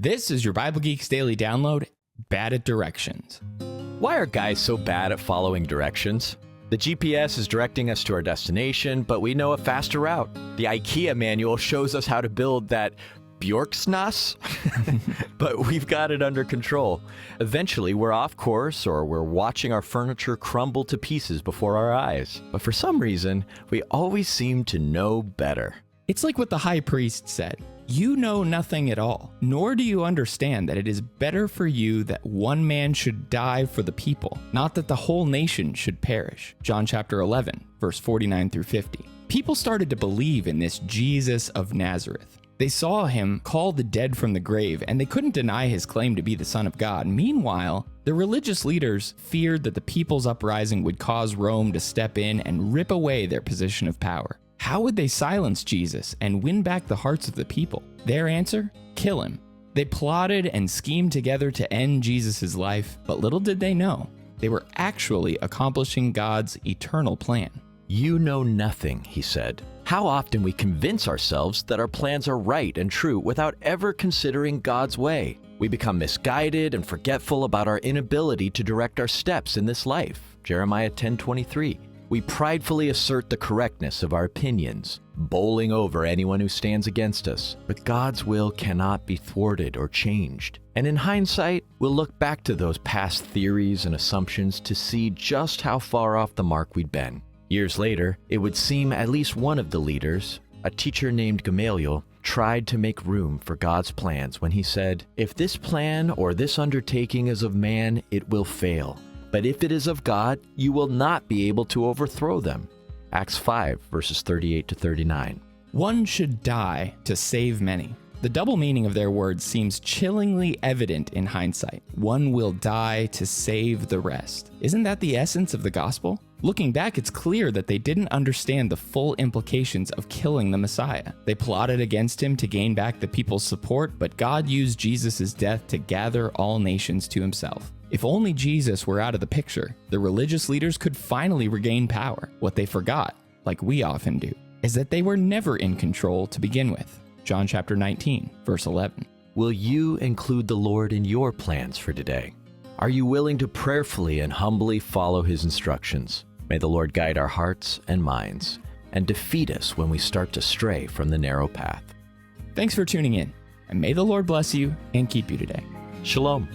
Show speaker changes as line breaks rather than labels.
This is your Bible Geeks Daily Download, Bad at Directions.
Why are guys so bad at following directions? The GPS is directing us to our destination, but we know a faster route. The IKEA manual shows us how to build that Bjorksnass, but we've got it under control. Eventually, we're off course or we're watching our furniture crumble to pieces before our eyes. But for some reason, we always seem to know better.
It's like what the high priest said. You know nothing at all, nor do you understand that it is better for you that one man should die for the people, not that the whole nation should perish. John chapter 11, verse 49 through 50. People started to believe in this Jesus of Nazareth. They saw him call the dead from the grave, and they couldn't deny his claim to be the Son of God. Meanwhile, the religious leaders feared that the people's uprising would cause Rome to step in and rip away their position of power. How would they silence Jesus and win back the hearts of the people? Their answer? Kill him. They plotted and schemed together to end Jesus' life, but little did they know, they were actually accomplishing God's eternal plan.
You know nothing, he said. How often we convince ourselves that our plans are right and true without ever considering God's way. We become misguided and forgetful about our inability to direct our steps in this life. Jeremiah 10:23. We pridefully assert the correctness of our opinions, bowling over anyone who stands against us. But God's will cannot be thwarted or changed. And in hindsight, we'll look back to those past theories and assumptions to see just how far off the mark we'd been. Years later, it would seem at least one of the leaders, a teacher named Gamaliel, tried to make room for God's plans when he said, "If this plan or this undertaking is of man, it will fail. But if it is of God, you will not be able to overthrow them." Acts 5, verses 38 to 39.
One should die to save many. The double meaning of their words seems chillingly evident in hindsight. One will die to save the rest. Isn't that the essence of the gospel? Looking back, it's clear that they didn't understand the full implications of killing the Messiah. They plotted against him to gain back the people's support, but God used Jesus' death to gather all nations to himself. If only Jesus were out of the picture, the religious leaders could finally regain power. What they forgot, like we often do, is that they were never in control to begin with. John chapter 19, verse 11.
Will you include the Lord in your plans for today? Are you willing to prayerfully and humbly follow his instructions? May the Lord guide our hearts and minds and defeat us when we start to stray from the narrow path.
Thanks for tuning in, and may the Lord bless you and keep you today.
Shalom.